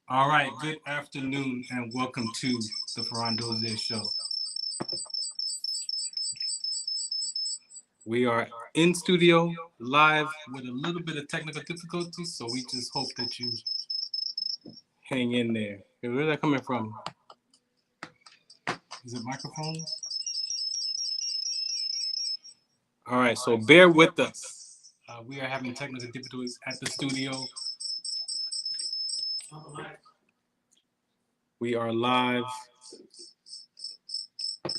All right, good afternoon and welcome to the Farron Dozier Show. We are in studio live with a little bit of technical difficulties, so we just hope that you hang in there. Where's that coming from? Is it microphones? All right, so bear with us. We are having technical difficulties at the studio. We are live. I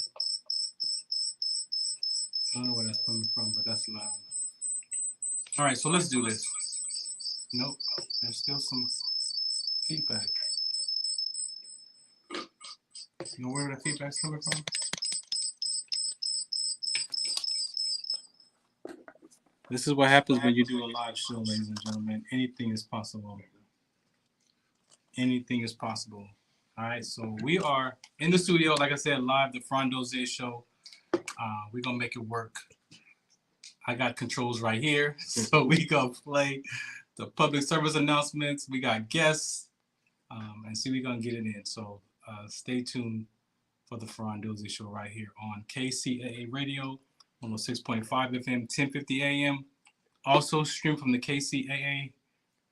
don't know where that's coming from, but that's loud. All right, so let's do this. Nope, there's still some feedback. You know where the feedback's coming from? This is what happens when you do a live show, ladies and gentlemen. Anything is possible. Anything is possible. All right, so we are in the studio, like I said, live, the Farron Dozier Show. We're going to make it work. I got controls right here, so we going to play the public service announcements. We got guests, and see we're going to get it in. So stay tuned for the Farron Dozier Show right here on KCAA Radio, 106.5 FM, 1050 AM. Also stream from the KCAA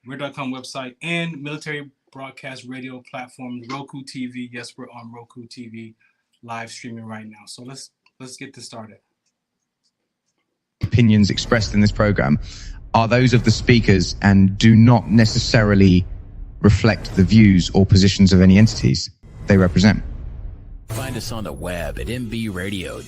Radio.com website and military broadcast radio platform, Roku TV. Yes, we're on Roku TV live streaming right now. So let's get this started. Opinions expressed in this program are those of the speakers and do not necessarily reflect the views or positions of any entities they represent. Find us on the web at mbradio.us.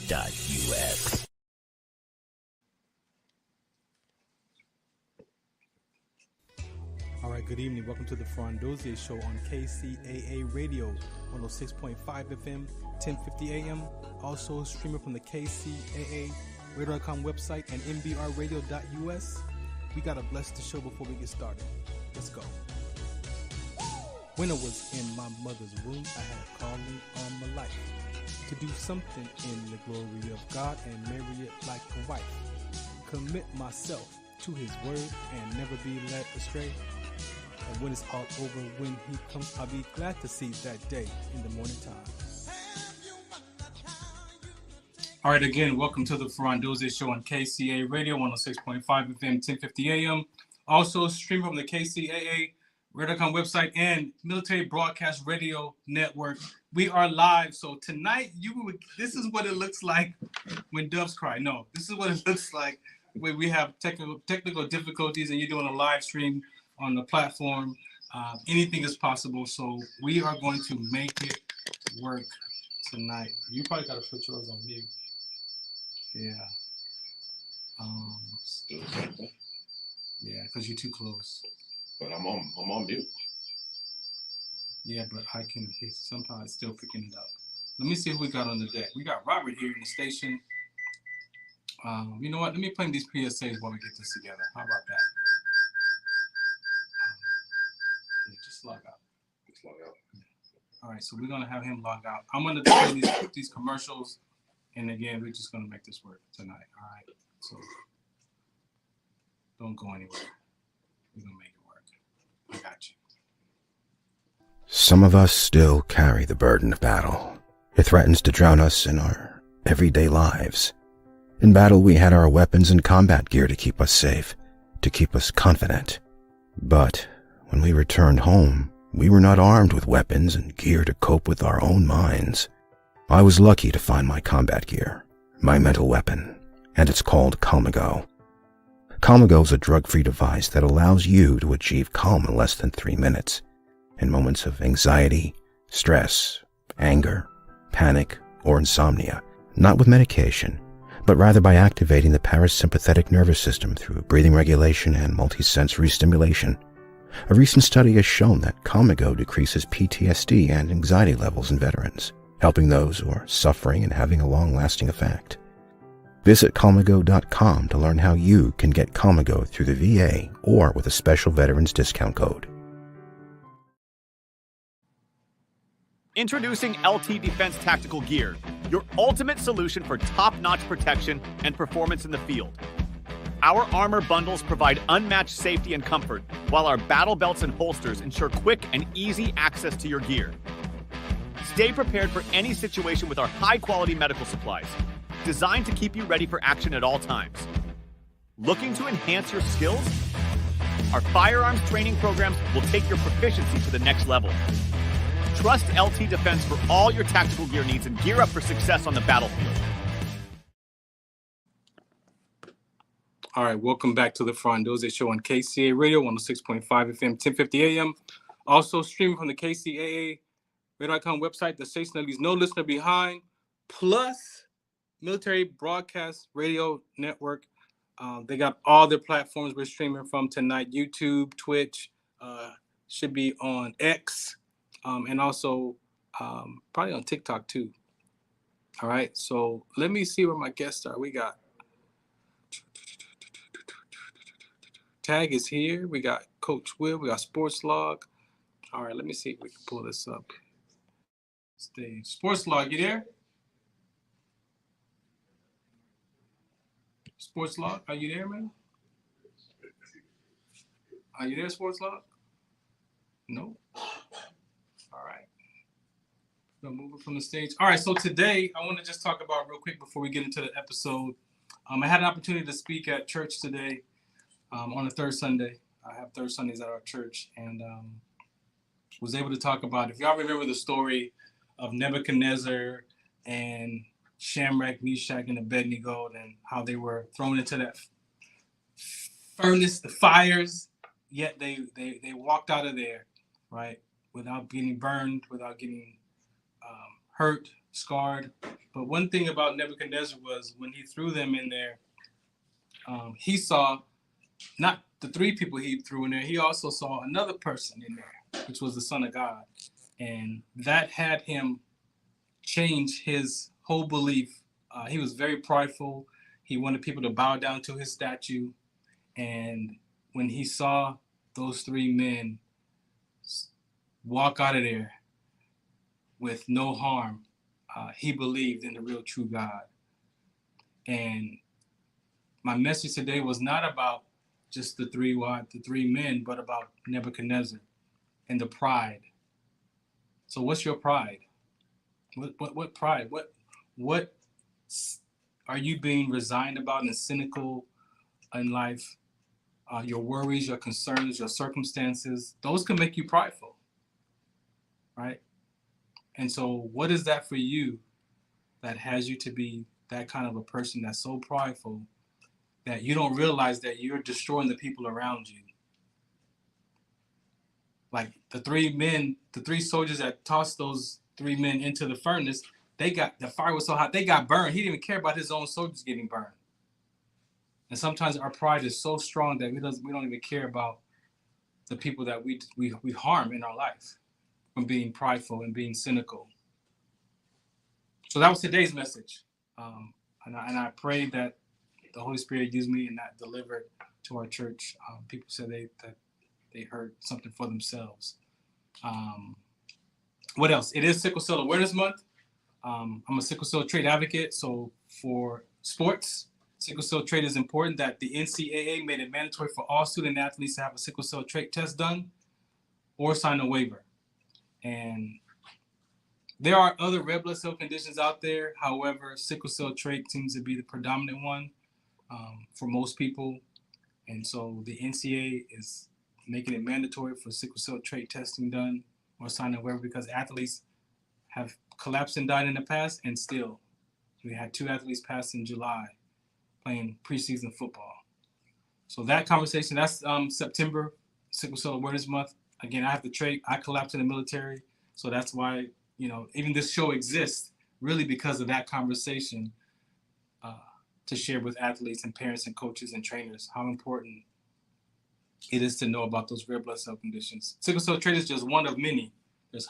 All right, good evening. Welcome to the Farron Dozier Show on KCAA Radio, 106.5 FM, 1050 AM. Also streaming from the KCAA Radio.com website and mbradio.us. We got to bless the show before we get started. Let's go. When I was in my mother's womb, I had a calling on my life to do something in the glory of God and marry it like a wife. Commit myself to his word and never be led astray. And when it's all over, when he comes, I'll be glad to see that day in the morning time. All right, again, welcome to the Farron Dozier Show on KCAA Radio, 106.5 FM, 1050 AM. Also stream from the KCAA Radio.com website and Military Broadcast Radio Network. We are live, so tonight this is what it looks like when doves cry. No, this is what it looks like when we have technical difficulties and you're doing a live stream on the platform. Anything is possible, so we are going to make it work tonight. You probably got to put yours on mute. Yeah. Yeah, because you're too close. But I'm on mute. Yeah, but I can hear somehow it's still picking it up. Let me see who we got on the deck. We got Robert here in the station. You know what? Let me play these PSAs while we get this together. How about that? Just log out. Just log out. All right, so we're gonna have him log out. I'm gonna play these commercials, and again, we're just gonna make this work tonight. All right, so don't go anywhere. We're gonna make it work. I got you. Some of us still carry the burden of battle. It threatens to drown us in our everyday lives. In battle, we had our weapons and combat gear to keep us safe, to keep us confident. But when we returned home, we were not armed with weapons and gear to cope with our own minds. I was lucky to find my combat gear, my mental weapon, and it's called Calmago. Calmago is a drug-free device that allows you to achieve calm in less than 3 minutes in moments of anxiety, stress, anger, panic, or insomnia, not with medication, but rather by activating the parasympathetic nervous system through breathing regulation and multisensory stimulation. A recent study has shown that Calmago decreases PTSD and anxiety levels in veterans, helping those who are suffering and having a long-lasting effect. Visit Calmago.com to learn how you can get Calmago through the VA or with a special veterans discount code. Introducing LT Defense Tactical Gear, your ultimate solution for top-notch protection and performance in the field. Our armor bundles provide unmatched safety and comfort, while our battle belts and holsters ensure quick and easy access to your gear. Stay prepared for any situation with our high-quality medical supplies, designed to keep you ready for action at all times. Looking to enhance your skills? Our firearms training programs will take your proficiency to the next level. Trust LT Defense for all your tactical gear needs and gear up for success on the battlefield. All right, welcome back to the Farron Dozier Show on KCAA Radio, 106.5 FM, 1050 AM. Also streaming from the KCAA Radio.com website, the station that leaves no listener behind, plus Military Broadcast Radio Network. They got all their platforms we're streaming from tonight: YouTube, Twitch, should be on X, and also probably on TikTok too. All right, so let me see where my guests are. We got Tagg is here. We got Coach Will. We got SportsLog. All right, let me see if we can pull this up. Stay. SportsLog, you there? SportsLog, are you there, man? Are you there, SportsLog? No. All right. We'll move it from the stage. All right, so today I want to just talk about real quick before we get into the episode. I had an opportunity to speak at church today on the third Sunday. I have third Sundays at our church, and was able to talk about, if y'all remember the story of Nebuchadnezzar and Shamrock, Meshach, and Abednego, and how they were thrown into that furnace, the fires, yet they walked out of there, right, without getting burned, without getting hurt, scarred. But one thing about Nebuchadnezzar was when he threw them in there, he saw not the three people he threw in there, he also saw another person in there, which was the Son of God. And that had him change his whole belief. He was very prideful. He wanted people to bow down to his statue. And when he saw those three men walk out of there with no harm, he believed in the real true God. And my message today was not about just the three men, but about Nebuchadnezzar and the pride. So what's your pride? What pride? What are you being resigned about and cynical in life? Your worries, your concerns, your circumstances, those can make you prideful, right? And so what is that for you that has you to be that kind of a person that's so prideful that you don't realize that you're destroying the people around you? Like the three soldiers that tossed those three men into the furnace, the fire was so hot, they got burned. He didn't even care about his own soldiers getting burned. And sometimes our pride is so strong that we don't even care about the people that we harm in our life from being prideful and being cynical. So that was today's message. And I pray that the Holy Spirit used me and that delivered to our church. People said that they heard something for themselves. What else? It is Sickle Cell Awareness Month. I'm a sickle cell trait advocate. So for sports, sickle cell trait is important. That the NCAA made it mandatory for all student athletes to have a sickle cell trait test done or sign a waiver. And there are other red blood cell conditions out there. However, sickle cell trait seems to be the predominant one for most people. And so the NCAA is making it mandatory for sickle cell trait testing done or sign a waiver because athletes have collapsed and died in the past. And still, we had 2 athletes pass in July playing preseason football. So that conversation, that's September, Sickle Cell Awareness Month. Again, I have the trait. I collapsed in the military. So that's why, even this show exists really because of that conversation to share with athletes and parents and coaches and trainers how important it is to know about those red blood cell conditions. Sickle cell trait is just one of many. There's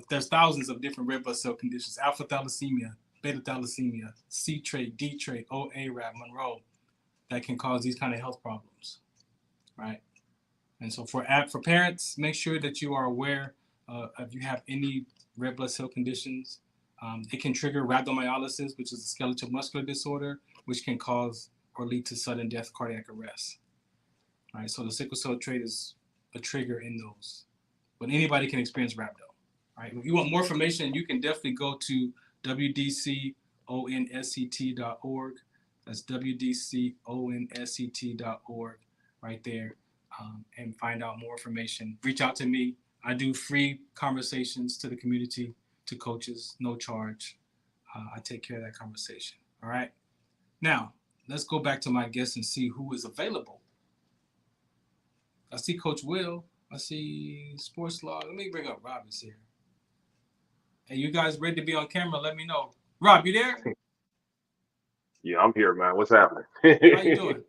there's thousands of different red blood cell conditions: alpha thalassemia, beta thalassemia, C trait, D trait, OA-RAP, Monroe, that can cause these kind of health problems, right? And so for parents, make sure that you are aware if you have any red blood cell conditions. It can trigger rhabdomyolysis, which is a skeletal muscular disorder, which can cause or lead to sudden death, cardiac arrest. All right, so the sickle cell trait is a trigger in those. But anybody can experience rhabdo. All right, if you want more information, you can definitely go to wdconsct.org. That's wdconsct.org right there, and find out more information. Reach out to me. I do free conversations to the community, to coaches, no charge. I take care of that conversation. All right. Now, let's go back to my guests and see who is available. I see Coach Will. I see SportsLog. Let me bring up Rob is here. Hey, you guys ready to be on camera? Let me know. Rob, you there? Yeah, I'm here, man. What's happening? How you doing?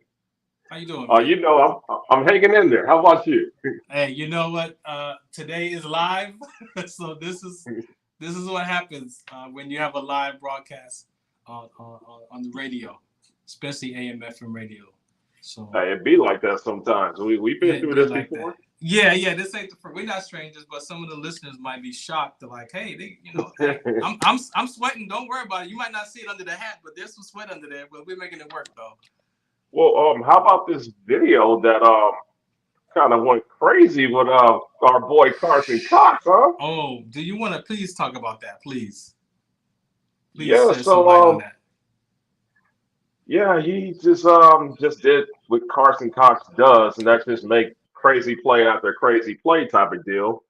How you doing? Oh, you know, I'm hanging in there. How about you? Hey, you know what? Today is live, so this is what happens when you have a live broadcast on the radio, especially AM/FM radio. So Hey, it be like that sometimes. We've been through this like before. that. Yeah. This ain't the first. We're not strangers, but some of the listeners might be shocked. They're like, "Hey, hey, I'm sweating. Don't worry about it. You might not see it under the hat, but there's some sweat under there. But we're making it work, though." Well, how about this video that kind of went crazy with our boy Carson Cox, huh? Oh, do you want to please talk about that, please? Yeah. Shed some light on that. Yeah, he just did what Carson Cox does, and that's just make crazy play after crazy play type of deal.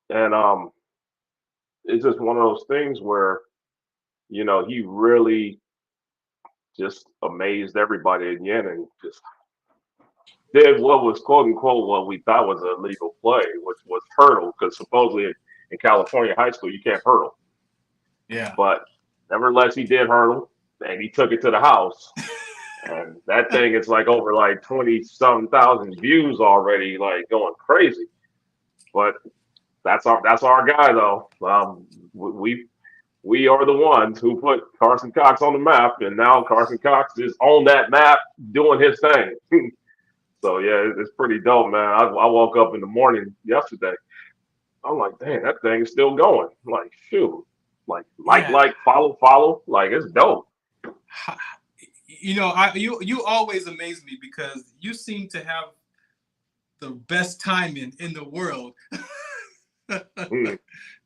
And it's just one of those things where, you know, he really just amazed everybody again and just did what was quote unquote what we thought was a legal play, which was hurdle, because supposedly in California high school you can't hurdle. Yeah. But nevertheless, he did hurdle, and he took it to the house. And that thing is like over like 20-some thousand views already, like going crazy. But that's our guy, though. We are the ones who put Carson Cox on the map, and now Carson Cox is on that map doing his thing. So yeah, it's pretty dope, man. I woke up in the morning yesterday. I'm like, dang, that thing is still going. I'm like, shoot. Like, follow. Like, it's dope. You know, you always amaze me because you seem to have the best timing in the world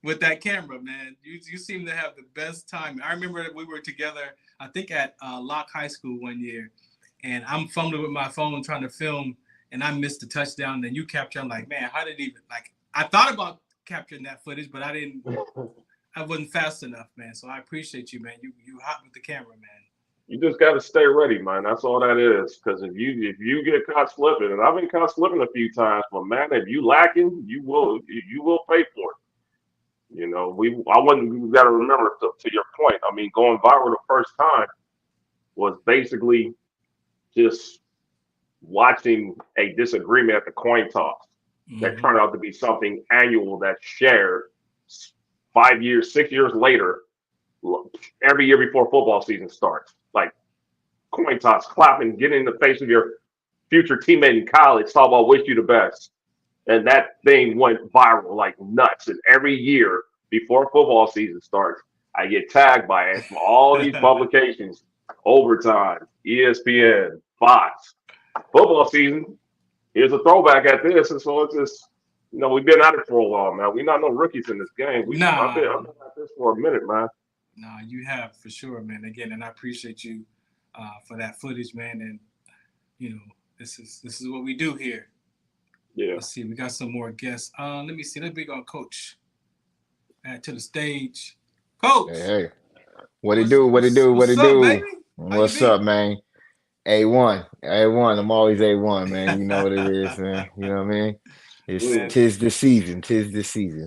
with that camera, man. You seem to have the best timing. I remember that we were together, I think at Locke High School one year, and I'm fumbling with my phone trying to film, and I missed the touchdown. And then you captured. I'm like, man, how did he even like? I thought about capturing that footage, but I wasn't fast enough, man. So I appreciate you, man. You hot with the camera, man. You just got to stay ready, man. That's all that is. Because if you get caught slipping, and I've been caught slipping a few times, but man, if you lacking, you will pay for it. You know, we got to remember to your point. I mean, going viral the first time was basically just watching a disagreement at the coin toss that turned out to be something annual that's shared 5 years, 6 years later, every year before football season starts. Like coin toss, clapping, getting in the face of your future teammate in college, talk about wish you the best. And that thing went viral like nuts. And every year before football season starts, I get tagged by it from all these publications, Overtime, ESPN, Fox. Football season, here's a throwback at this. And so it's just, you know, we've been at it for a while, man. We're not no rookies in this game. I've been at this for a minute, man. No, you have for sure, man. Again, and I appreciate you for that footage, man. And you know, this is what we do here. Yeah. Let's see, we got some more guests. Let me see. Let's bring on Coach to the stage. Coach. Hey. What it do? What's up, man? A1. I'm always A1, man. You know what it is, man. You know what I mean? Tis the season.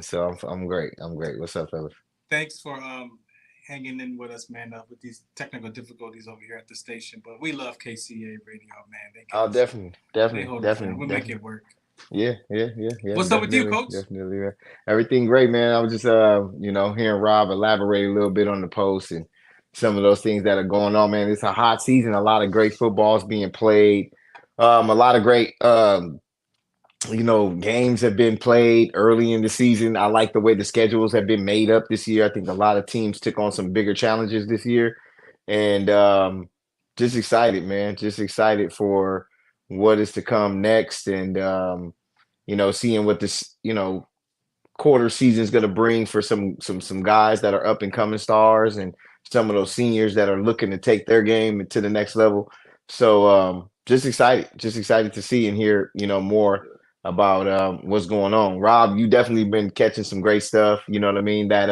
So I'm great. What's up, fellas? Thanks for hanging in with us, man, with these technical difficulties over here at the station. But we love KCA Radio, man. Definitely. We'll make it work. Yeah. What's up with you, Coach? Definitely. Everything great, man. I was just hearing Rob elaborate a little bit on the post and some of those things that are going on, man. It's a hot season. A lot of great football is being played. A lot of great games have been played early in the season. I like the way the schedules have been made up this year. I think a lot of teams took on some bigger challenges this year. and just excited, man. Just excited for what is to come next, and seeing what this quarter season is going to bring for some guys that are up and coming stars, and some of those seniors that are looking to take their game to the next level. So just excited to see and hear more about what's going on. Rob, you definitely been catching some great stuff. You know what I mean? That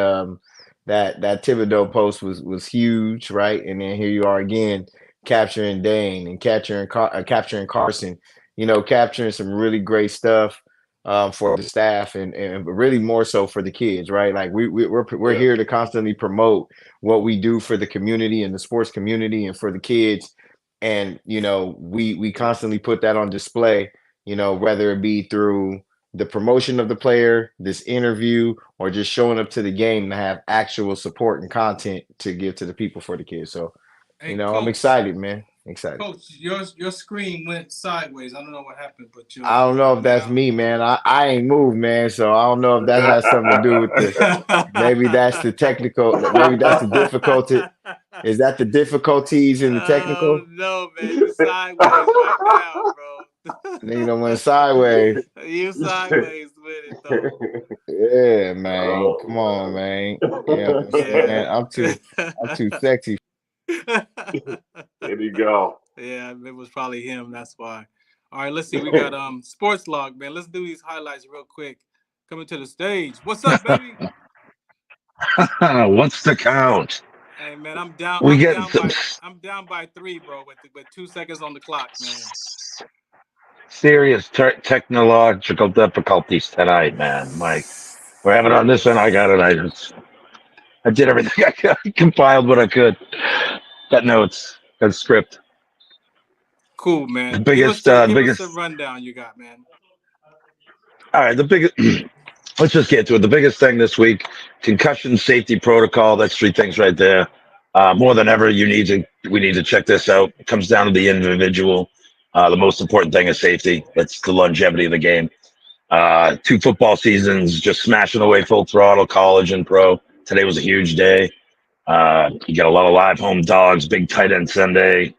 Thibodeau post was huge, right? And then here you are again capturing Dane and capturing Carson. Capturing some really great stuff for the staff and really more so for the kids, right? Like we're here to constantly promote what we do for the community and the sports community and for the kids. And we constantly put that on display, whether it be through the promotion of the player, this interview, or just showing up to the game to have actual support and content to give to the people for the kids. So, Hey, I'm Coach, excited, man. Excited. Coach, your screen went sideways. I don't know what happened, but I don't know if that's me, man. I ain't moved, man. So I don't know if that has something to do with this. Maybe that's the technical. Maybe that's the difficulty. Is that the difficulties in the technical? No, man. You sideways right now, bro. Nigga went sideways. You sideways with it, though. Yeah, man. Come on, man. Man, I'm too sexy. There you go. Yeah, it was probably him. That's why. All right, let's see. We got SportsLog, man. Let's do these highlights real quick. Coming to the stage. What's up, baby? What's the count? Hey, man, I'm down. I'm down by 3, bro. With 2 seconds on the clock, man. Serious technological difficulties tonight, man. Mike, we're having on this end. I got it. I did everything I could. I compiled what I could. Got notes. Got a script. Cool, man. The biggest, give us a rundown you got, man. All right, the biggest. Let's just get to it. The biggest thing this week: concussion safety protocol. That's 3 things right there. More than ever, we need to check this out. It comes down to the individual. The most important thing is safety. That's the longevity of the game. 2 football seasons, just smashing away full throttle, college and pro. Today was a huge day. You got a lot of live home dogs, big tight end Sunday.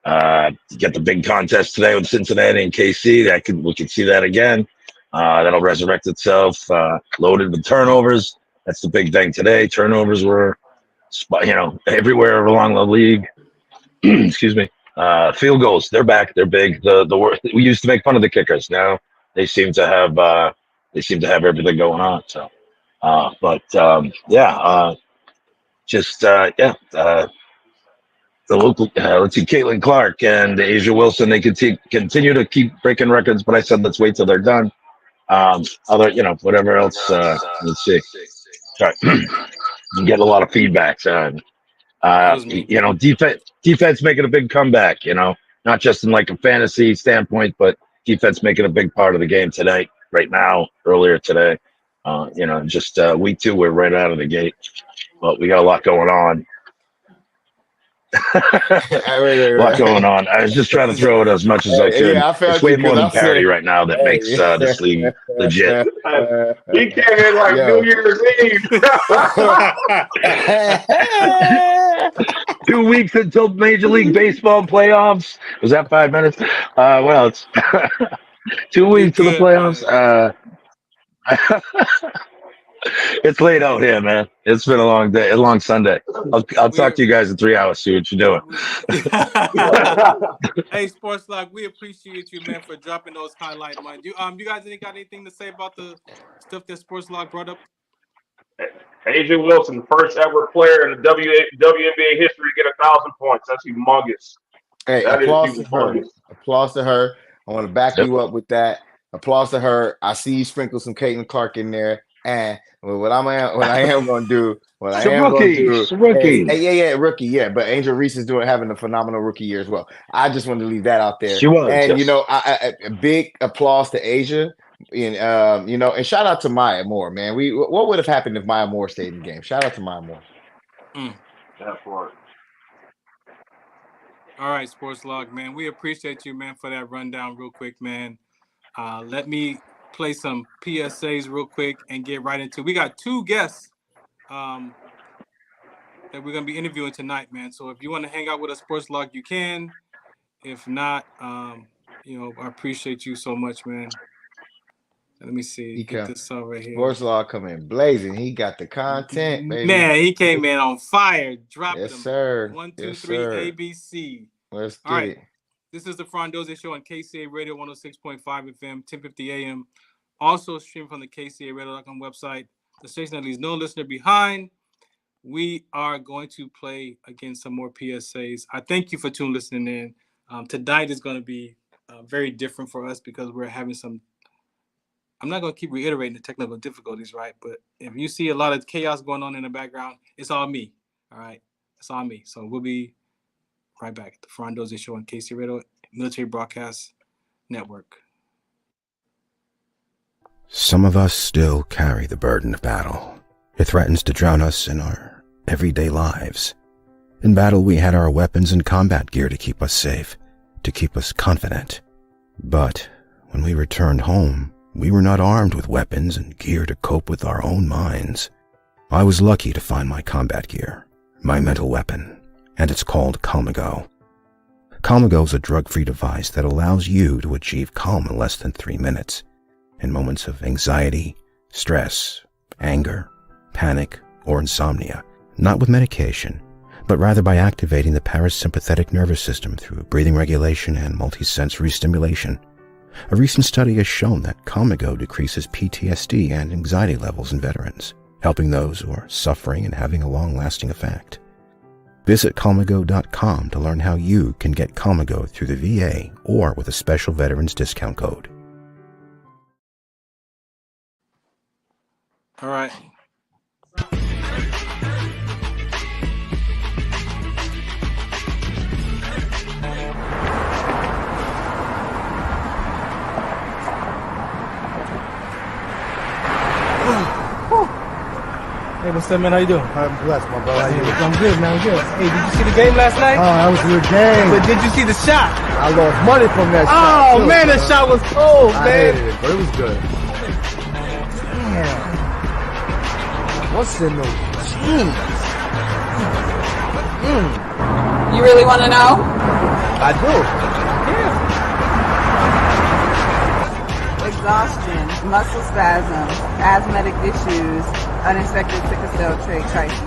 You got the big contest today with Cincinnati and KC. We could see that again. That'll resurrect itself. Loaded with turnovers. That's the big thing today. Turnovers were, everywhere along the league. Excuse me. Field goals, they're back. They're big. We used to make fun of the kickers. Now they seem to have everything going on. So, the local, let's see, Caitlin Clark and Asia Wilson, they continue to keep breaking records, but I said, let's wait till they're done. Whatever else, let's see. Sorry. You get a lot of feedback. Defense making a big comeback, not just in like a fantasy standpoint, but defense making a big part of the game tonight, right now, earlier today. Week 2, we're right out of the gate, but we got a lot going on. A lot going on. I was just trying to throw it as much as I could. It's way more than parity right now that makes this league legit. He came in like New Year's Eve. 2 weeks until Major League Baseball playoffs. Was that 5 minutes? It's 2 weeks to the playoffs. It's late out here, man. It's been a long day, a long Sunday. I'll talk to you guys in 3 hours. See what you're doing. Hey, SportsLog, we appreciate you, man, for dropping those highlights, man. You guys got anything to say about the stuff that SportsLog brought up? Asia Wilson, first ever player in the WNBA history to get 1,000 points. That's humongous. Hey, applause to her. I want to back you up with that. Applause to her. I see you sprinkle some Caitlin Clark in there. And what I am going to do, rookie. Hey, rookie, yeah. But Angel Reese is having a phenomenal rookie year as well. I just wanted to leave that out there. She was, and a big applause to Asia, and and shout out to Maya Moore, man. What would have happened if Maya Moore stayed in the game? Shout out to Maya Moore. That part. All right, SportsLog, man. We appreciate you, man, for that rundown real quick, man. Let me play some PSAs real quick and get right into it. We got 2 guests that we're going to be interviewing tonight, man. So if you want to hang out with us, SportsLog, you can. If not, you know, I appreciate you so much, man. Let me see. Get this over here. SportsLog coming blazing. He got the content, baby. Man, he came in on fire. Dropping yes, them. sir. 1, 2, yes, 3, sir. ABC. Let's All get right. it. This is the Farron Dozier Show on KCA Radio 106.5 FM, 1050 AM. Also streamed from the KCARadio.com website. The station that leaves no listener behind. We are going to play again some more PSAs. I thank you for listening in. Tonight is going to be very different for us because we're having some. I'm not going to keep reiterating the technical difficulties, right? But if you see a lot of chaos going on in the background, it's all me. All right, it's all me. So we'll be right back at the Farron Dozier Show on KC Radio Military Broadcast Network. Some of us still carry the burden of battle. It threatens to drown us in our everyday lives. In battle, we had our weapons and combat gear to keep us safe, to keep us confident. But when we returned home, we were not armed with weapons and gear to cope with our own minds. I was lucky to find my combat gear, my mental weapon, and it's called Calmago. Calmago is a drug-free device that allows you to achieve calm in less than 3 minutes. In moments of anxiety, stress, anger, panic, or insomnia, not with medication, but rather by activating the parasympathetic nervous system through breathing regulation and multisensory stimulation. A recent study has shown that Calmago decreases PTSD and anxiety levels in veterans, helping those who are suffering and having a long-lasting effect. Visit Calmago.com to learn how you can get Calmago through the VA or with a special veterans discount code. All right. Hey, what's up, man? How you doing? I'm blessed, my brother. How you doing? I'm good, man. I'm good. Hey, did you see the game last night? Oh, that was a good game. But did you see the shot? I lost money from that shot. Oh, man, that shot was cold, I man. hated it, but it was good. Damn. What's in those jeans? You really want to know? I do. Exhaustion, muscle spasms, asthmatic issues, unexpected sickle cell trait crises.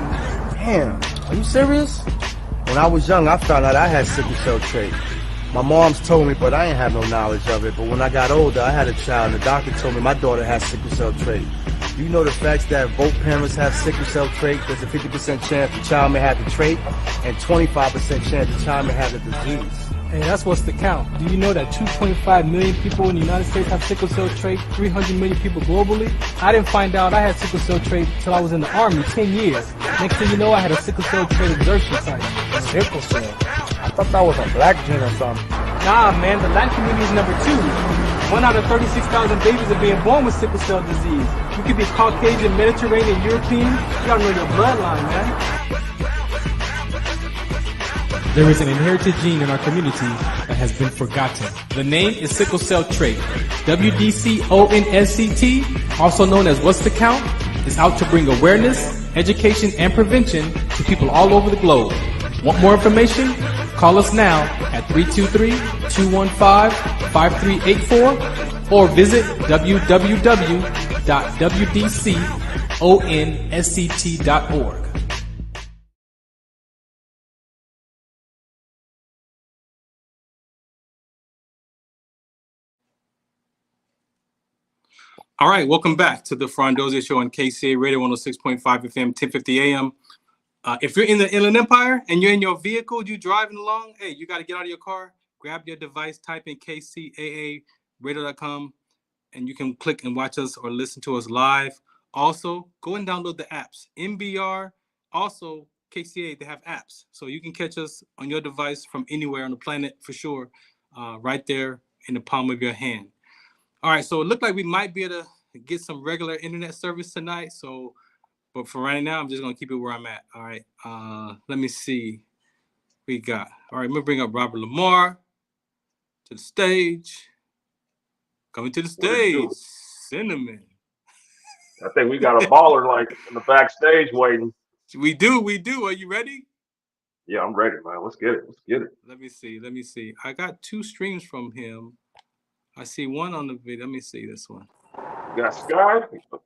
Damn. Are you serious? When I was young, I found out I had sickle cell trait. My mom's told me, but I ain't have no knowledge of it. But when I got older, I had a child, and the doctor told me my daughter has sickle cell trait. You know the facts that both parents have sickle cell trait? There's a 50% chance the child may have the trait, and 25% chance the child may have the disease. Hey, that's what's the count. Do you know that 2.5 million people in the United States have sickle cell trait, 300 million people globally? I didn't find out I had sickle cell trait until I was in the Army, 10 years. Next thing you know, I had a sickle cell trait exertion site. Sickle cell? I thought that was a black gene or something. Nah, man, the Latin community is number 2. 1 out of 36,000 babies are being born with sickle cell disease. You could be Caucasian, Mediterranean, European. You gotta know your bloodline, man. There is an inherited gene in our community that has been forgotten. The name is sickle cell trait. WDCONSCT, also known as What's the Count, is out to bring awareness, education, and prevention to people all over the globe. Want more information? Call us now at 323-215-5384 or visit www.wdconsct.org. All right, welcome back to the Farron Dozier Show on KCA Radio 106.5 FM, 1050 AM. If you're in the Inland Empire and you're in your vehicle, you driving along, hey, you got to get out of your car, grab your device, type in kcaaradio.com, and you can click and watch us or listen to us live. Also, go and download the apps. MBR, also KCA, they have apps. So you can catch us on your device from anywhere on the planet for sure, right there in the palm of your hand. All right, so it looked like we might be able to get some regular internet service tonight. So, but for right now, I'm just going to keep it where I'm at. All right, let me see. We got, all right, I'm going to bring up Robert Lamar to the stage. Coming to the stage, Cinnamon. I think we got a baller like in the backstage waiting. We do. Are you ready? Yeah, I'm ready, man. Let's get it. Let me see. I got 2 streams from him. I see one on the video. Let me see this one. You got Sky?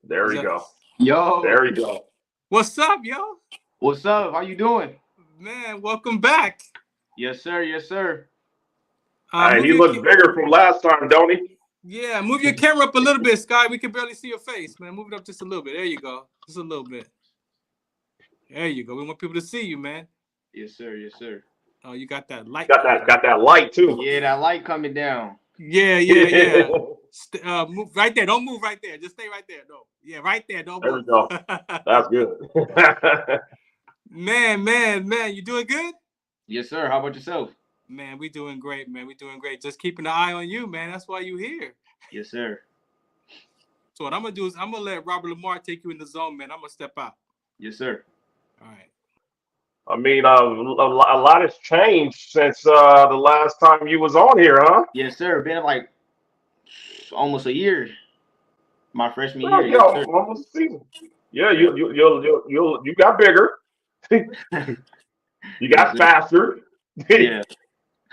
There you go. Yo. There you go. What's up, yo? What's up? How you doing? Man, welcome back. Yes, sir. Yes, sir. He looks bigger from last time, don't he? Yeah, move your camera up a little bit, Sky. We can barely see your face, man. Move it up just a little bit. There you go. Just a little bit. There you go. We want people to see you, man. Yes, sir. Yes, sir. Oh, you got that light. Got that light too. Yeah, that light coming down. Yeah. Move right there. Don't move right there. Just stay right there. No. Yeah, right there. Don't move. There we go. That's good. Man. You doing good? Yes, sir. How about yourself? Man, we doing great, man. We doing great. Just keeping an eye on you, man. That's why you here. Yes, sir. So what I'm gonna do is I'm gonna let Robert Lamar take you in the zone, man. I'm gonna step out. Yes, sir. All right. I mean, a lot has changed since the last time you was on here, huh? Yes, sir. Been like almost a year. My freshman year. Yeah, almost a season. Yeah, you got bigger. You got faster. Yeah.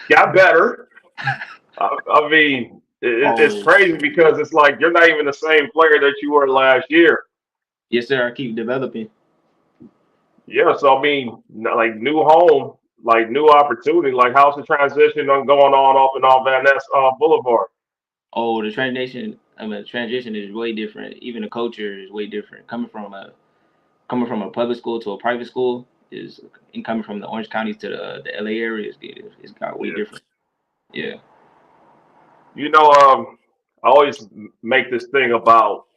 Got better. I mean, it's crazy because it's like you're not even the same player that you were last year. Yes, sir. I keep developing. Yeah, so I mean, like new home, like new opportunity. Like, how's the transition going on off and off Van Ness Boulevard? Oh, the transition is way different. Even the culture is way different. Coming from a public school to a private school and coming from the Orange County to the LA area it's got way different. Yeah. You know, I always make this thing about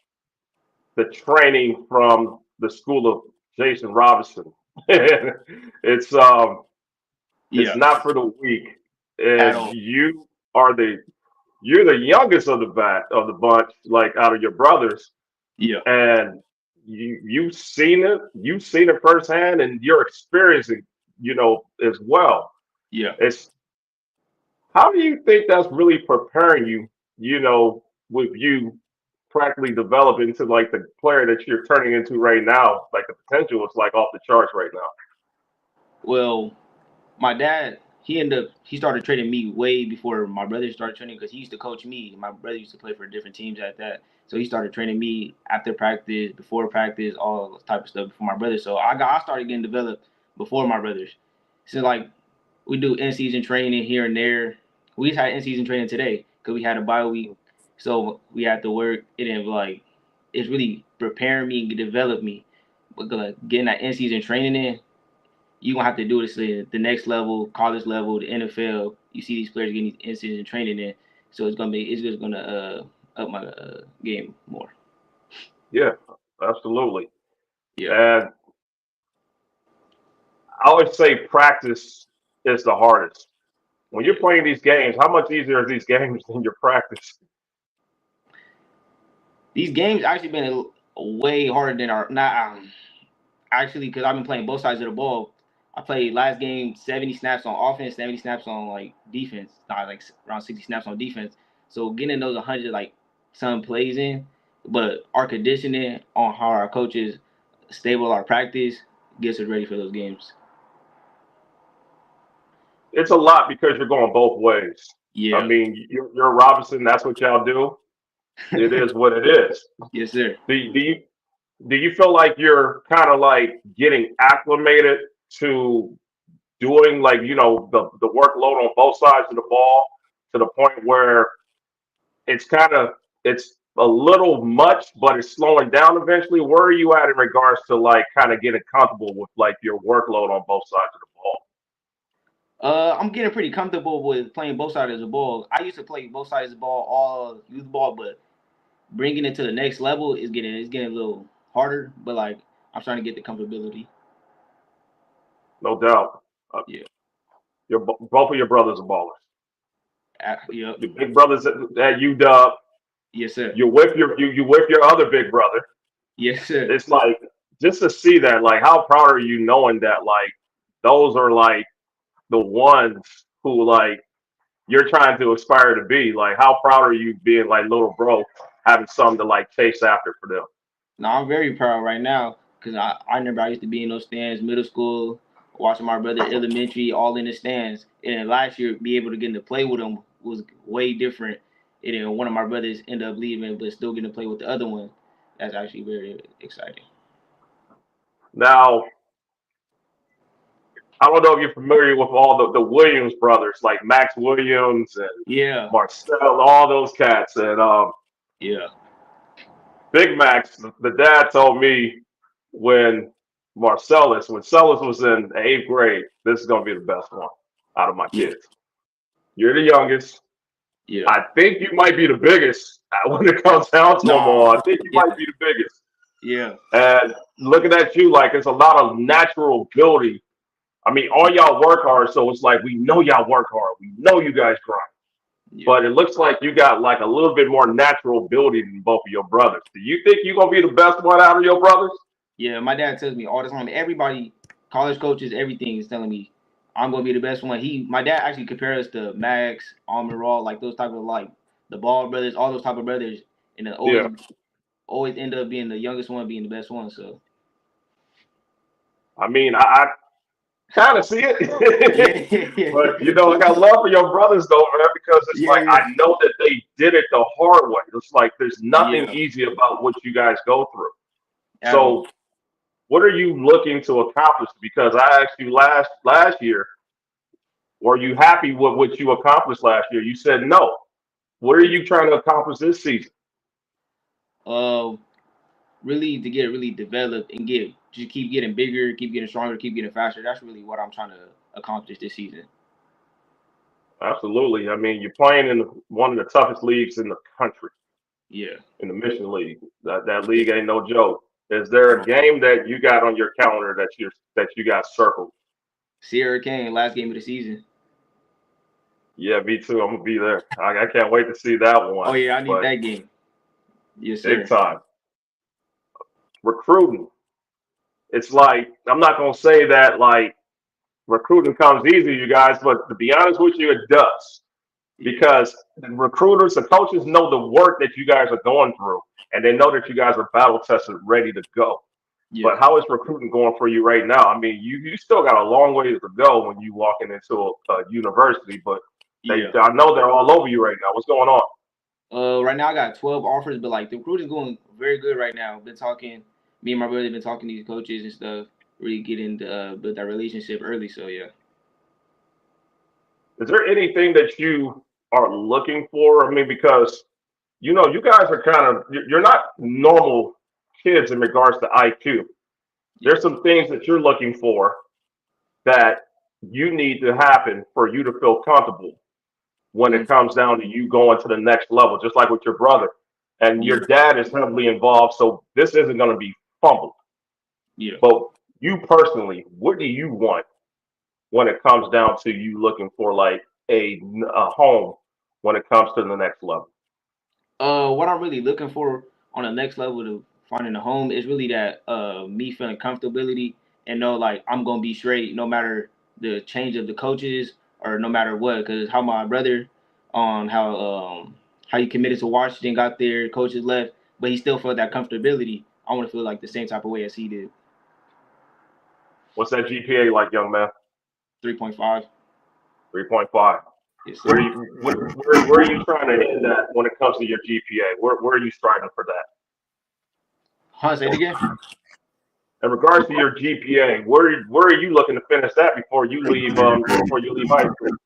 the training from the school of Jason Robinson. It's not for the weak. And you're the youngest of the bunch, like out of your brothers. Yeah. And you've seen it firsthand, and you're experiencing, as well. Yeah. How do you think that's really preparing you, with you practically developing into like the player that you're turning into right now? Like the potential is like off the charts right now. Well, my dad, he started training me way before my brother started training, because he used to coach me. My brother used to play for different teams at that. So he started training me after practice, before practice, all type of stuff before my brother. So I started getting developed before my brothers. So like we do in-season training here and there. We just had in-season training today because we had a bye week. So we had to work. It's really preparing me and develop me. But like getting that in-season training in, you're going to have to do this at the next level, college level, the NFL. You see these players getting these in-season training in. So it's just going to up my game more. Yeah, absolutely. Yeah. And I always say practice is the hardest. When you're playing these games, how much easier are these games than your practice? These games actually been way harder than actually, because I've been playing both sides of the ball. I played last game 70 snaps on offense, 70 snaps on like defense, not like around 60 snaps on defense. So getting those 100 like some plays in, but our conditioning on how our coaches stable our practice gets us ready for those games. It's a lot because you're going both ways. Yeah. I mean, you're Robinson. That's what y'all do. It is what it is. Yes, sir. Do you feel like you're kind of like getting acclimated to doing like, the workload on both sides of the ball to the point where it's a little much, but it's slowing down eventually? Where are you at in regards to like kind of getting comfortable with like your workload on both sides of the ball? I'm getting pretty comfortable with playing both sides of the ball. I used to play both sides of the ball, all youth ball, but bringing it to the next level is getting a little harder. But like I'm starting to get the comfortability. No doubt. Yeah. Both of your brothers are ballers. Yeah. Your big brothers at UW. Yes, sir. You with your other big brother. Yes, sir. It's like just to see that, like, how proud are you knowing that like those are like the ones who like you're trying to aspire to be? Like, how proud are you being like little bro, having something to like chase after for them? No, I'm very proud right now. because I remember I used to be in those stands, middle school, watching my brother elementary, all in the stands. And then last year, be able to get to play with them was way different. And then one of my brothers ended up leaving, but still getting to play with the other one. That's actually very exciting. Now, I don't know if you're familiar with all the Williams brothers, like Max Williams and Marcel, all those cats. And Big Max, the dad told me when Sellers was in the 8th grade, this is going to be the best one out of my kids. You're the youngest. Yeah. I think you might be the biggest when it comes down to them all. I think you might be the biggest. Yeah. And looking at you, like, it's a lot of natural ability. I mean, all y'all work hard, so it's like we know y'all work hard. We know you guys grind. Yeah. But it looks like you got like a little bit more natural ability than both of your brothers. Do you think you're going to be the best one out of your brothers? Yeah, my dad tells me all the time. Everybody, college coaches, everything is telling me I'm going to be the best one. My dad actually compares us to Max, Raw, like those type of, like, the Ball brothers, all those type of brothers. And then always end up being the youngest one, being the best one. So, I mean, I kind of see it. But, you know, I got love for your brothers, though, man, because it's I know that they did it the hard way. It's like there's nothing easy about what you guys go through. So what are you looking to accomplish? Because I asked you last year, were you happy with what you accomplished last year? You said no. What are you trying to accomplish this season? Really to get really developed and just keep getting bigger, keep getting stronger, keep getting faster. That's really what I'm trying to accomplish this season. Absolutely. I mean, you're playing in one of the toughest leagues in the country. Yeah. In the Mission League. That league ain't no joke. Is there a game that you got on your calendar that you got circled? Sierra Kane, last game of the season. Yeah, me too. I'm gonna be there. I can't wait to see that one. Oh yeah, I need that game. Yes, sir. Big time. Recruiting. It's like, I'm not gonna say that like recruiting comes easy, you guys, but to be honest with you, it does. Because the recruiters, the coaches know the work that you guys are going through, and they know that you guys are battle tested, ready to go. Yeah. But how is recruiting going for you right now? I mean, you still got a long ways to go when you walking into a university, but I know they're all over you right now. What's going on? Right now I got 12 offers, but like the recruiting is going very good right now. Me and my brother have been talking to these coaches and stuff, really getting to build that relationship early. So yeah. Is there anything that you are looking for? I mean, because you know, you guys are you're not normal kids in regards to IQ. There's some things that you're looking for that you need to happen for you to feel comfortable when it comes down to you going to the next level, just like with your brother. And your dad is heavily involved, so this isn't going to be fumbled. Yeah. But you personally, what do you want when it comes down to you looking for like a home when it comes to the next level? What I'm really looking for on the next level to finding a home is really that me feeling comfortability and know like I'm gonna be straight no matter the change of the coaches or no matter what. Because how my brother how he committed to Washington, got there, coaches left, but he still felt that comfortability. I want to feel like the same type of way as he did. What's that GPA like, young man? 3.5. 3.5. Yes, where are you trying to hit that when it comes to your GPA? Where are you striving for that? Huh, say it again. In regards to your GPA, where are you looking to finish that before you leave high school?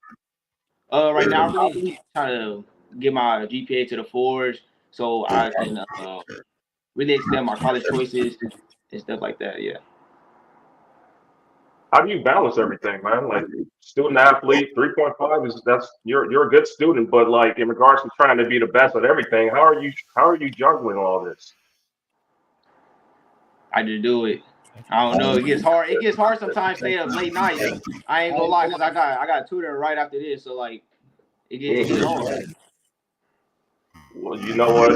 Right now I'm really trying to get my GPA to the 4s so I can really extend my college choices and stuff like that. Yeah. How do you balance everything, man? Like student athlete, 3.5 you're a good student, but like in regards to trying to be the best at everything, how are you juggling all this? I just do it. I don't know. It gets hard. It gets hard sometimes. Stay up late nights. I ain't gonna lie, because I got tutoring right after this, so like it gets hard. Well, you know what?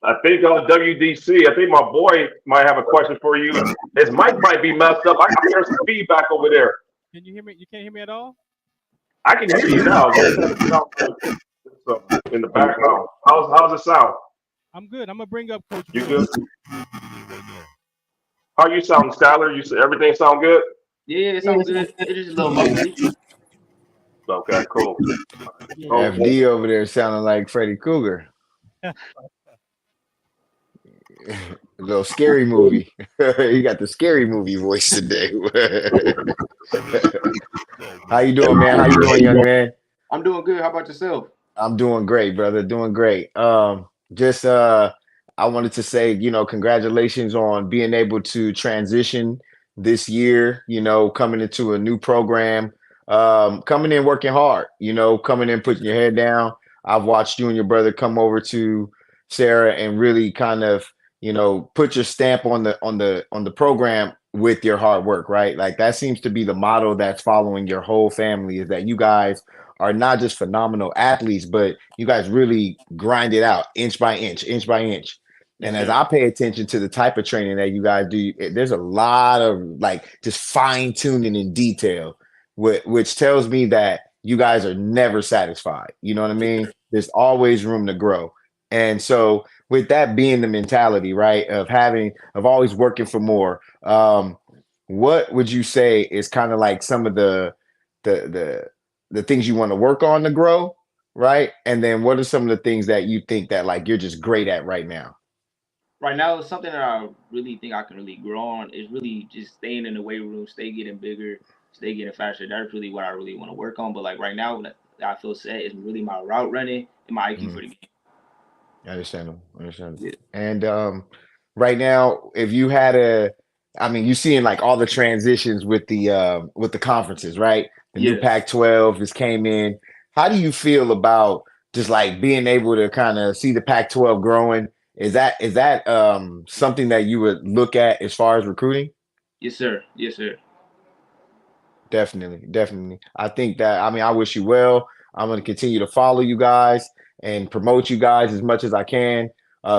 I think on WDC, I think my boy might have a question for you. His mic might be messed up. I hear some feedback over there. Can you hear me? You can't hear me at all? I can hear you now. In the background. How's it sound? I'm good. I'm gonna bring up Coach. You good? How you sound, Skylar? You said everything sound good? Yeah, it sounds good. It's just a little muffly. Okay, cool. FD over there sounding like Freddy Krueger. A little scary movie. You got the scary movie voice today. How you doing, man? How you doing, young man? I'm doing good. How about yourself? I'm doing great, brother. Doing great. I wanted to say, congratulations on being able to transition this year, coming into a new program, coming in working hard, coming in putting your head down. I've watched you and your brother come over to Serra and really kind of, put your stamp on the program with your hard work, right? Like that seems to be the model that's following your whole family, is that you guys are not just phenomenal athletes, but you guys really grind it out inch by inch, inch by inch. And as I pay attention to the type of training that you guys do, there's a lot of like just fine tuning in detail, which tells me that you guys are never satisfied. You know what I mean? There's always room to grow. And so with that being the mentality, right, of always working for more, what would you say is kind of like some of the things you want to work on to grow, right? And then what are some of the things that you think that like you're just great at right now? Right now, something that I really think I can really grow on is really just staying in the weight room, stay getting bigger, stay getting faster. That's really what I really want to work on. But like right now, that I feel set is really my route running and my IQ for the game. Understandable. Yeah. And right now, if you had you're seeing like all the transitions with the conferences, right? The new Pac-12 just came in. How do you feel about just like being able to kind of see the Pac-12 growing? Is that something that you would look at as far as recruiting? Yes, sir. Yes, sir. Definitely. I think that, I wish you well. I'm going to continue to follow you guys and promote you guys as much as I can.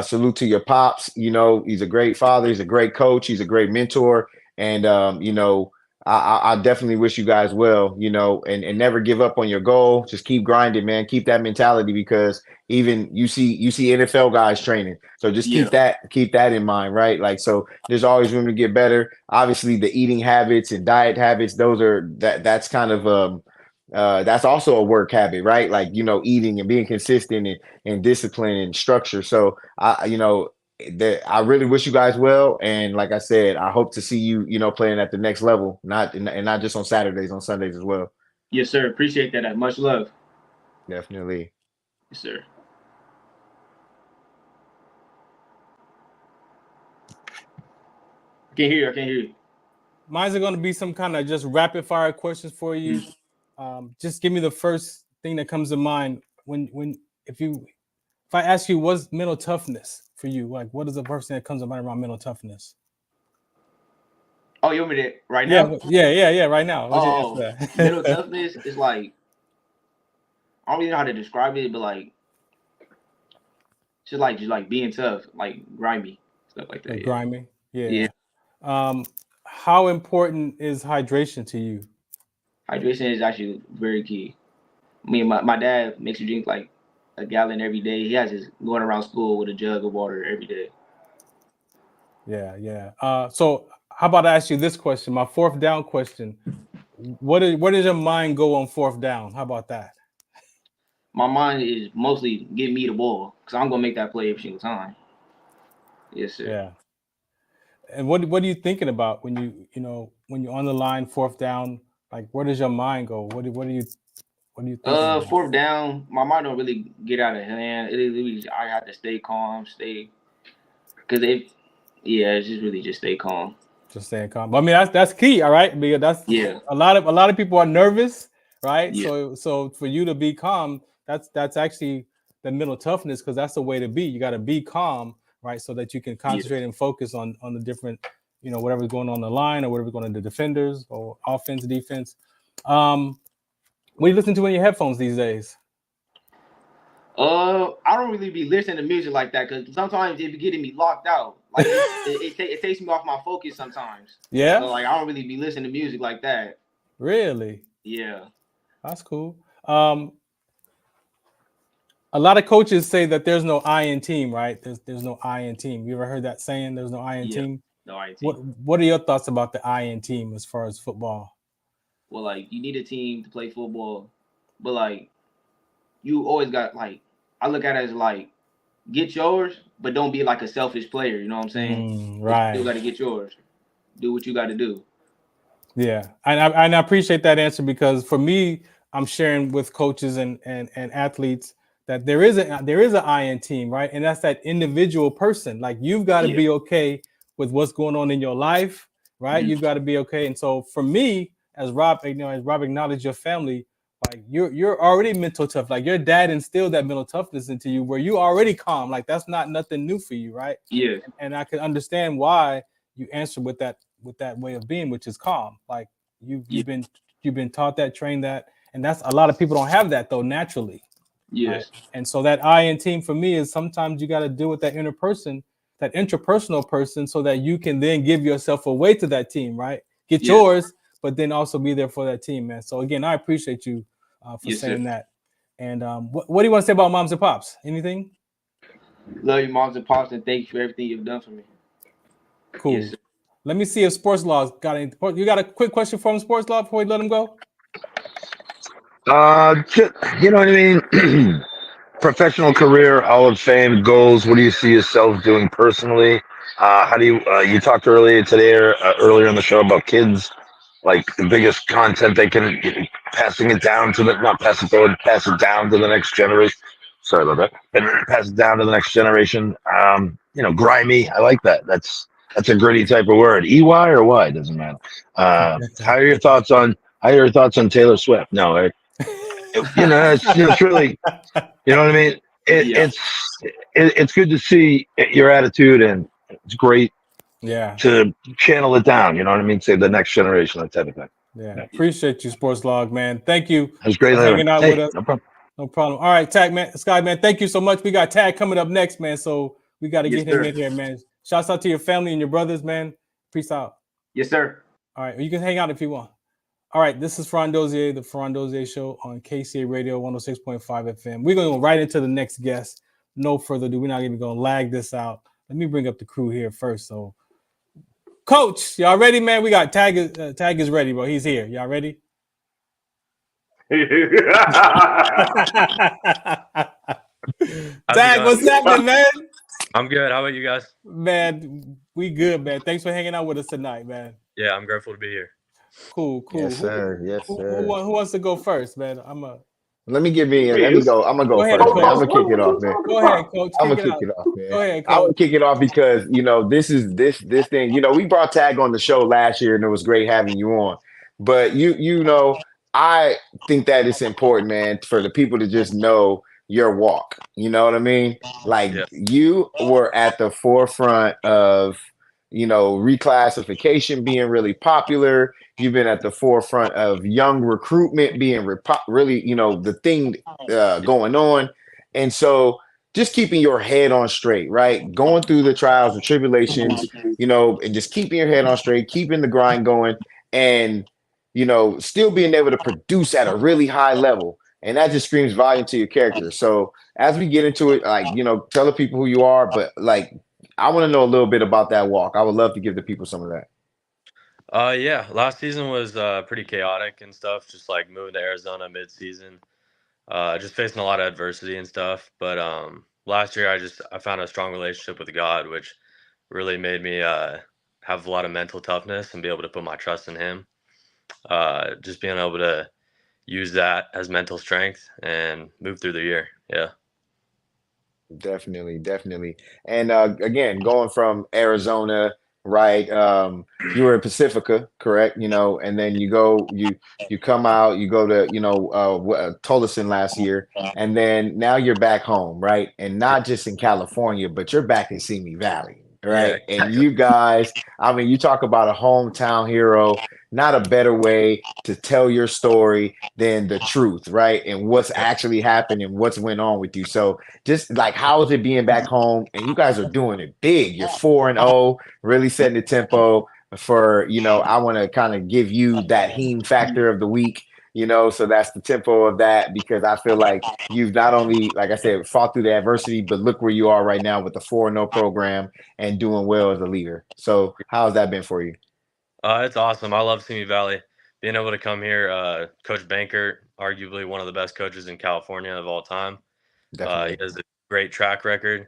Salute to your pops. He's a great father. He's a great coach. He's a great mentor. And, I definitely wish you guys well, and never give up on your goal. Just keep grinding, man. Keep that mentality, because even you see NFL guys training. So just keep that in mind, right? Like, so there's always room to get better. Obviously the eating habits and diet habits, that's kind of, that's also a work habit, right? Like, eating and being consistent and discipline and structure. So I really wish you guys well, and like I said, I hope to see you, playing at the next level, not just on Saturdays, on Sundays as well. Yes, sir. Appreciate that. Much love. Definitely. Yes, sir. I can't hear you. Mine's are going to be some kind of just rapid fire questions for you. Just give me the first thing that comes to mind if I ask you what's mental toughness for you, like what is the first thing that comes to mind around mental toughness? Oh, you want me to right now? Yeah, right now. Mental toughness is like, I don't really know how to describe it, but like just like being tough, like grimy stuff like that. Like grimy, yeah. How important is hydration to you? Hydration is actually very key. My dad makes you drink like a gallon every day. He has his going around school with a jug of water every day. Yeah. So how about I ask you this question, my fourth down question. Where does your mind go on fourth down? How about that? My mind is mostly give me the ball, because I'm gonna make that play every single time. Yes, sir. Yeah. And what are you thinking about when when you're on the line, fourth down? Like, where does your mind go? What do you think? Fourth down, my mind don't really get out of hand. I have to stay calm, because it's just really just stay calm. Just staying calm. I mean, that's key, all right? Because that's a lot of people are nervous, right? Yeah. So for you to be calm, that's actually the mental toughness, because that's the way to be. You got to be calm, right? So that you can concentrate and focus on the different, whatever's going on the line or whatever's going on the defenders or offense, defense. What do you listen to in your headphones these days? I don't really be listening to music like that, because sometimes it be getting me locked out. Like it takes me off my focus sometimes. Yeah. So like I don't really be listening to music like that. Really? Yeah. That's cool. A lot of coaches say that there's no I in team, right? There's no I in team. You ever heard that saying? There's no I in team. the I team. What are your thoughts about the IN team as far as football? Well, like, you need a team to play football, but like, you always got, like, I look at it as like, get yours, but don't be like a selfish player. You know what I'm saying? Right. You still got to get yours. Do what you got to do. Yeah, and I appreciate that answer, because for me, I'm sharing with coaches and athletes that there is an IN team, right? And that's that individual person. Like, you've got to be okay with what's going on in your life, right? You've got to be okay. And so for me, as Rob acknowledged your family, like, you're already mental tough. Like, your dad instilled that mental toughness into you, where you already calm. Like, that's not nothing new for you, right? Yeah. And I can understand why you answer with that way of being, which is calm. Like, you've been taught that, trained that, and that's a lot of people don't have that though naturally. Yes. Right? And so that IN team for me is sometimes you got to deal with that inner person, that interpersonal person, so that you can then give yourself away to that team, right? Get yours, but then also be there for that team, man. So again, I appreciate you for saying that. And what do you want to say about moms and pops? Anything? Love you, moms and pops, and thank you for everything you've done for me. Cool. Yes, let me see if SportsLog got any. You got a quick question for him, SportsLog, before we let him go? You know what I mean? Professional career, Hall of Fame, goals. What do you see yourself doing personally? How do you talked earlier today or earlier in the show about kids, like the biggest content they can, passing it down to not pass it forward, pass it down to the next generation. Sorry about that. And pass it down to the next generation. Grimy. I like that. That's a gritty type of word. EY or Y, doesn't matter. How are your thoughts on Taylor Swift? No, it's really, you know what I mean? It's good to see your attitude, and it's great to channel it down, you know what I mean? Say the next generation, that type of thing. Yeah. Appreciate you, SportsLog, man. Thank you. It was great for hanging out with us. No problem. No problem. All right, Tagg, man. Sky, man, thank you so much. We got Tagg coming up next, man. So we got to get him in here, man. Shouts out to your family and your brothers, man. Peace out. Yes, sir. All right. You can hang out if you want. All right. This is Farron Dozier, the Farron Dozier Show on KCA Radio 106.5 FM. We're going to go right into the next guest. No further ado. We're not even going to lag this out. Let me bring up the crew here first. So, Coach, y'all ready, man? We got Tagg is ready, bro. He's here. Y'all ready? Tagg, what's happening, man? I'm good. How about you guys? Man, we good, man. Thanks for hanging out with us tonight, man. Yeah, I'm grateful to be here. Cool. Yes, sir. Yes, sir. Who wants to go first, man? Let me go. I'm gonna go ahead, first, Coach. man. I'm gonna kick it off, man. Go ahead, Coach. I'm gonna kick it off, man. Go ahead, Coach. I would kick it off because this is this thing. We brought Tagg on the show last year, and it was great having you on. But I think that it's important, man, for the people to just know your walk. You know what I mean? Like, you were at the forefront of reclassification being really popular. You've been at the forefront of young recruitment being really, the thing going on. And so just keeping your head on straight, right? Going through the trials and tribulations, and just keeping your head on straight, keeping the grind going, and, still being able to produce at a really high level. And that just screams volume to your character. So as we get into it, tell the people who you are, but I want to know a little bit about that walk. I would love to give the people some of that. Yeah, last season was pretty chaotic and stuff, just like moving to Arizona mid-season, just facing a lot of adversity and stuff. But last year I found a strong relationship with God, which really made me have a lot of mental toughness and be able to put my trust in him. Just being able to use that as mental strength and move through the year. Yeah. Definitely. And again, going from Arizona, right? You were in Pacifica, correct? And then you come out, you go to, Tolleson last year, and then now you're back home, right? And not just in California, but you're back in Simi Valley, right? Yeah. And you guys, you talk about a hometown hero. Not a better way to tell your story than the truth, right? And what's actually happened and what's went on with you. So just how is it being back home? And you guys are doing it big. You're 4-0, really setting the tempo for, I want to kind of give you that HeemFactor of the week. you know, so that's the tempo of that, because I feel like you've not only, like I said, fought through the adversity, but look where you are right now with the 4-0 program and doing well as a leader. So how's that been for you? It's awesome. I love Simi Valley. Being able to come here, Coach Banker, arguably one of the best coaches in California of all time. He has a great track record,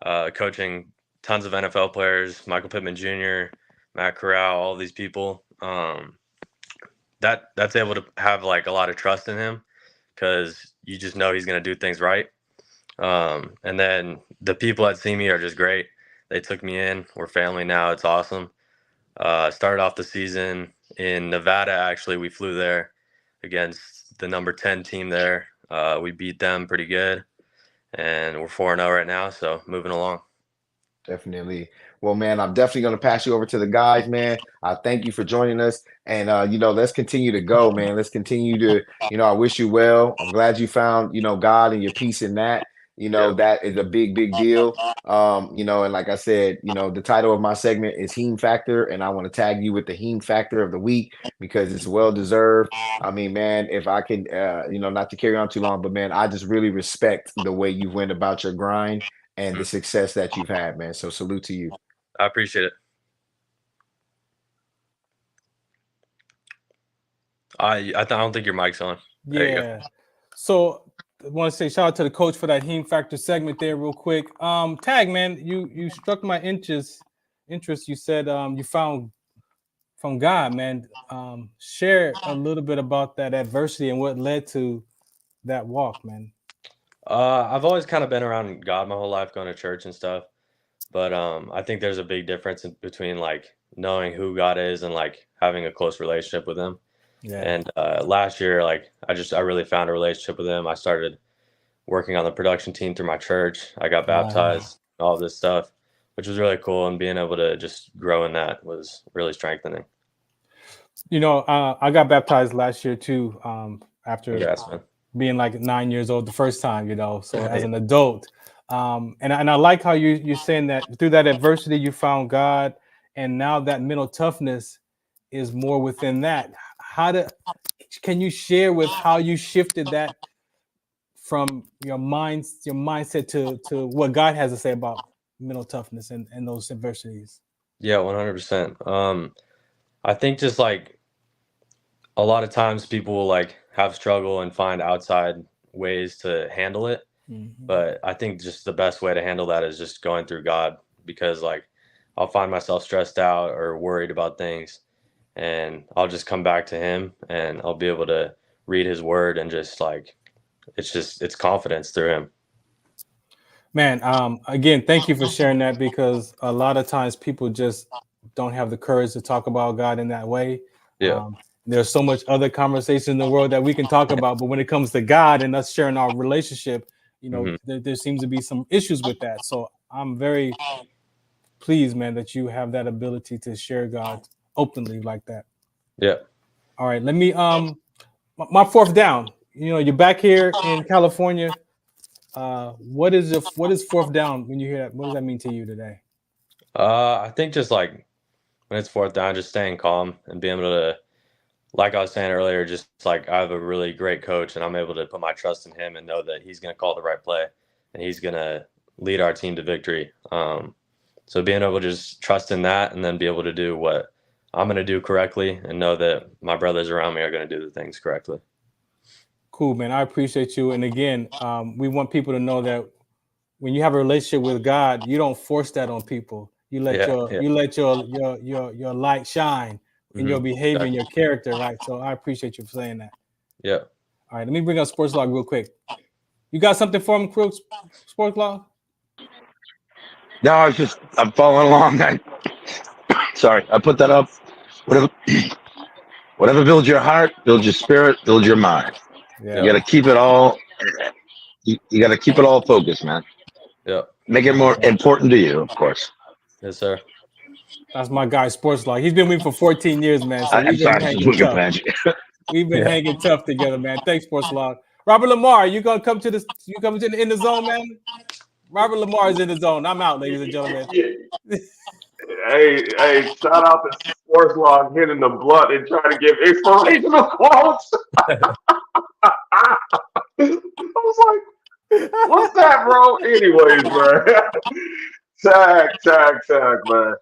coaching tons of NFL players, Michael Pittman Jr., Matt Corral, all these people. That's able to have like a lot of trust in him, because you just know he's going to do things right. And then the people at Simi are just great. They took me in. We're family now. It's awesome. Started off the season in Nevada. Actually, we flew there against the number 10 team there. We beat them pretty good, and we're 4-0 right now. So moving along. Definitely. Well, man, I'm definitely going to pass you over to the guys, man. I thank you for joining us. And, you know, let's continue to go, man. Let's continue to, you know, I wish you well. I'm glad you found, you know, God and your peace in that. You know, that is a big, big deal. You know, and like I said, you know, the title of my segment is HeemFactor, and I want to tag you with the HeemFactor of the week, because it's well deserved. I mean, man, if I can, you know, not to carry on too long, but man, I just really respect the way you went about your grind and the success that you've had, man. So salute to you. I appreciate it. I don't think your mic's on. There you go. So I want to say shout out to the coach for that HeemFactor segment there real quick. Tagg, man, you struck my interest. You said you found from God, man. Share a little bit about that adversity and what led to that walk, man. I've always kind of been around God my whole life, going to church and stuff. But I think there's a big difference between like knowing who God is and like having a close relationship with him. Yeah. And last year, like I really found a relationship with him. I started working on the production team through my church. I got baptized, all this stuff, which was really cool. And being able to just grow in that was really strengthening. You know, I got baptized last year too, after being like 9 years old the first time, you know, so as an adult. And I like how you're saying that through that adversity, you found God, and now that mental toughness is more within that. Can you share with how you shifted that from your mindset to what God has to say about mental toughness and those adversities? Yeah, 100%. I think just like a lot of times people will like have struggle and find outside ways to handle it. But I think just the best way to handle that is just going through God, because like I'll find myself stressed out or worried about things, and I'll just come back to him and I'll be able to read his word, and just like it's confidence through him. Man, again, thank you for sharing that, because a lot of times people just don't have the courage to talk about God in that way. Yeah. There's so much other conversation in the world that we can talk about, but when it comes to God and us sharing our relationship, you know, there seems to be some issues with that. So I'm very pleased, man, that you have that ability to share God openly like that. Yeah. All right. Let me my fourth down. You know, you're back here in California. What is fourth down when you hear that? What does that mean to you today? I think just like when it's fourth down, just staying calm and being able to, like I was saying earlier, just like I have a really great coach, and I'm able to put my trust in him and know that he's going to call the right play and he's going to lead our team to victory. So being able to just trust in that, and then be able to do what I'm going to do correctly, and know that my brothers around me are going to do the things correctly. Cool, man. I appreciate you. And again, we want people to know that when you have a relationship with God, you don't force that on people. You let your light shine in your behavior and your character, right? So I appreciate you for saying that. Yeah. All right, let me bring up SportsLog real quick. You got something for him, Crooks? SportsLog? No, I'm following along. Sorry, I put that up. Whatever builds your heart, builds your spirit, builds your mind. Yeah. You got to keep it all. You got to keep it all focused, man. Yeah. Make it more important to you, of course. Yes, sir. That's my guy, SportsLog. He's been with me for 14 years, man. So we've been hanging tough. We've been hanging tough together, man. Thanks, SportsLog. Robert Lamar, you gonna come to this? You coming to in the zone, man? Robert Lamar is in the zone. I'm out, ladies and gentlemen. Hey, shout out to SportsLog hitting the blunt and trying to give inspirational quotes. I was like, what's that, bro? Anyways, man. Tag, man.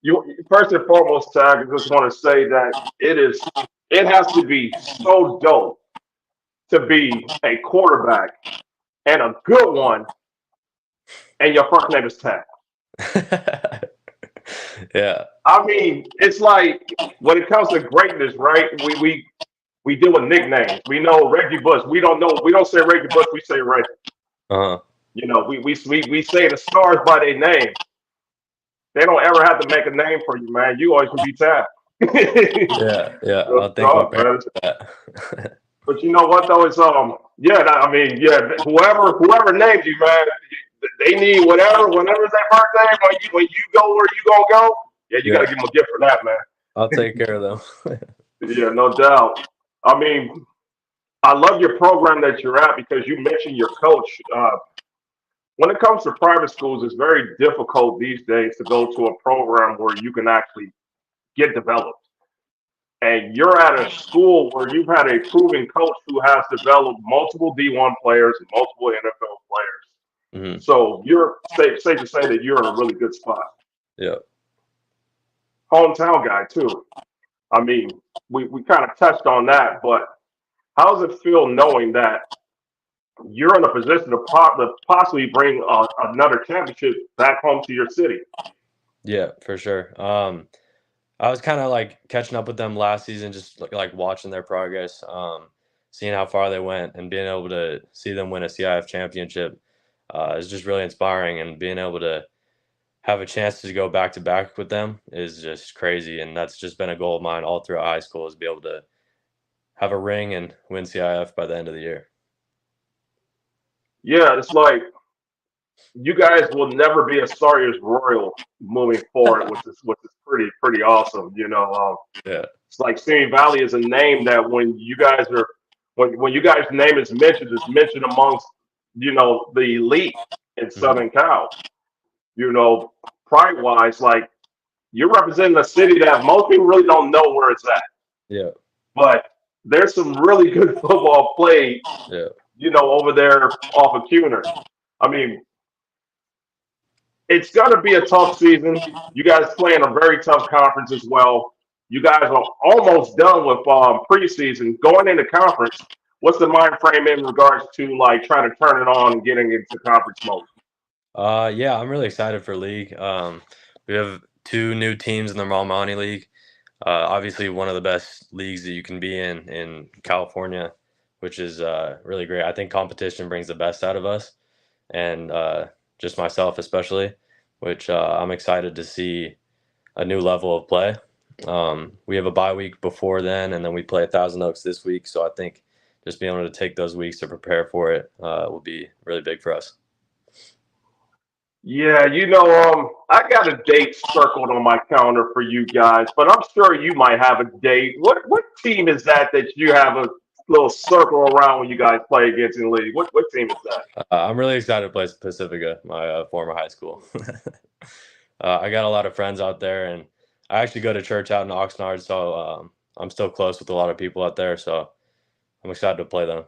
You first and foremost, Tag, I just want to say that it has to be so dope to be a quarterback and a good one, and your first name is Tag. Yeah. I mean, it's like when it comes to greatness, right? We deal with nicknames. We know Reggie Bush. We don't say Reggie Bush. We say Reggie. You know, we say the stars by their name. They don't ever have to make a name for you, man. You always will be Tag. Yeah. I'll thank you for that. But you know what though? It's whoever names you, man, they need whenever's their birthday. When you go where you gonna go, you gotta give them a gift for that, man. I'll take care of them. Yeah, no doubt. I mean, I love your program that you're at because you mentioned your coach. When it comes to private schools, it's very difficult these days to go to a program where you can actually get developed. And you're at a school where you've had a proven coach who has developed multiple D1 players and multiple NFL players. Mm-hmm. So you're safe to say that you're in a really good spot. Yeah. Hometown guy, too. I mean, we kind of touched on that, but how does it feel knowing that you're in a position to possibly bring another championship back home to your city? Yeah, for sure. I was kind of like catching up with them last season, just like watching their progress, seeing how far they went, and being able to see them win a CIF championship is just really inspiring. And being able to have a chance to go back to back with them is just crazy. And that's just been a goal of mine all throughout high school, is be able to have a ring and win CIF by the end of the year. Yeah, it's like you guys will never be a Sawyer's Royal moving forward, which is pretty awesome. You know, it's like Simi Valley is a name that when you guys name is mentioned, it's mentioned amongst, you know, the elite in Southern Cal. You know, pride wise, like you're representing a city that most people really don't know where it's at. Yeah. But there's some really good football played. Yeah. You know, over there off of Cuner. I mean, it's going to be a tough season. You guys play in a very tough conference as well. You guys are almost done with preseason. Going into conference, what's the mind frame in regards to like trying to turn it on and getting into conference mode? Yeah, I'm really excited for league. We have 2 new teams in the Malmani League. Obviously, one of the best leagues that you can be in California, which is really great. I think competition brings the best out of us, and just myself especially, which I'm excited to see a new level of play. We have a bye week before then, and then we play Thousand Oaks this week. So I think just being able to take those weeks to prepare for it will be really big for us. Yeah, you know, I got a date circled on my calendar for you guys, but I'm sure you might have a date. What team is that you have a little circle around when you guys play against in the league? What team is that? I'm really excited to play Pacifica, my former high school. I got a lot of friends out there, and I actually go to church out in Oxnard, so I'm still close with a lot of people out there, so I'm excited to play them.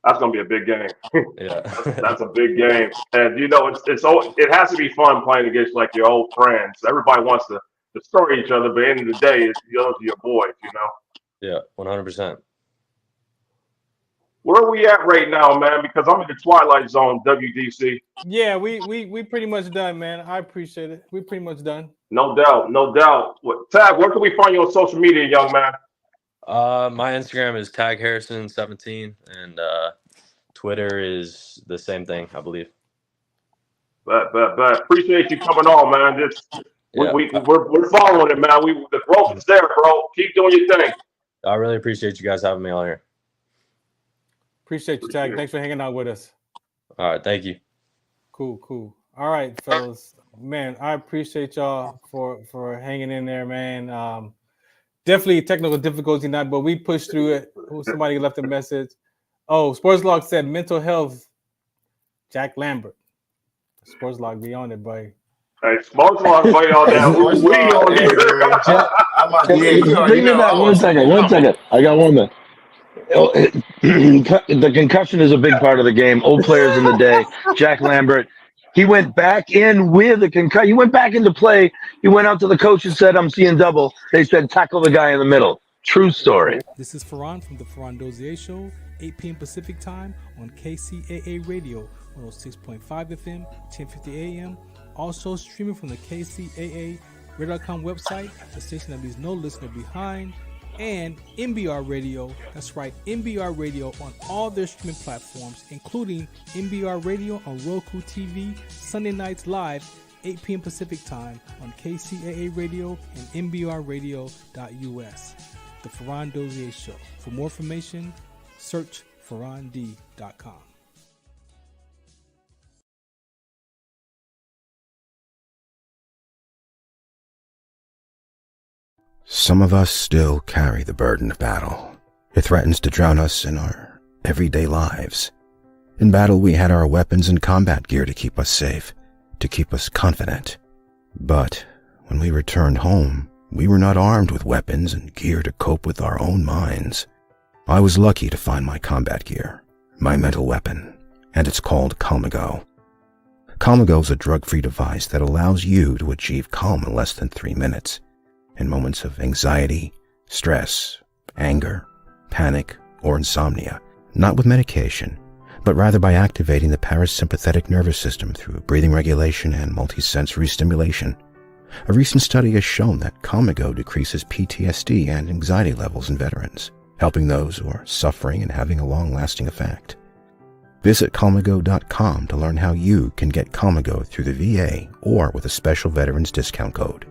That's gonna be a big game. Yeah, that's a big game, and you know it has to be fun playing against like your old friends. Everybody wants to destroy each other, but at the end of the day, it's your boys, you know. Yeah, 100%. Where are we at right now, man? Because I'm in the Twilight Zone, WDC. Yeah, we pretty much done, man. I appreciate it. We pretty much done. No doubt. Tagg, where can we find you on social media, young man? My Instagram is Tagg Harrison 17, and Twitter is the same thing, I believe. But appreciate you coming on, man. We're following it, man. The growth is there, bro. Keep doing your thing. I really appreciate you guys having me on here. Appreciate you, Tagg. Thanks for hanging out with us. All right, thank you. Cool. All right, fellas. Man, I appreciate y'all for hanging in there, man. Definitely technical difficulty night, but we pushed through it. Somebody left a message. Oh, SportsLog said mental health. Jack Lambert. SportsLog be on it, buddy. Hey, SportsLog play all that. We on Bring me that 1 second. 1 second. I got one minute. The concussion is a big part of the game. Old players in the day. Jack Lambert. He went back in with a concussion. He went back into play. He went out to the coach and said, "I'm seeing double." They said, "Tackle the guy in the middle." True story. This is Farron from the Farron Dozier Show, 8 p.m. Pacific Time on KCAA Radio, 106.5 FM, 1050 AM. Also streaming from the KCAA Radio.com website, the station that leaves no listener behind, and MBR Radio. That's right, MBR Radio on all their streaming platforms, including MBR Radio on Roku TV, Sunday nights live, 8 p.m. Pacific Time on KCAA Radio and MBRradio.us. The Farron Dozier Show. For more information, search farrond.com. Some of us still carry the burden of battle. It threatens to drown us in our everyday lives. In battle, we had our weapons and combat gear to keep us safe, to keep us confident. But when we returned home, we were not armed with weapons and gear to cope with our own minds. I was lucky to find my combat gear, my mental weapon, and it's called Calmago. Calmago is a drug-free device that allows you to achieve calm in less than 3 minutes. In moments of anxiety, stress, anger, panic, or insomnia, not with medication, but rather by activating the parasympathetic nervous system through breathing regulation and multisensory stimulation. A recent study has shown that Calmago decreases PTSD and anxiety levels in veterans, helping those who are suffering and having a long-lasting effect. Visit Calmago.com to learn how you can get Calmago through the VA or with a special veterans discount code.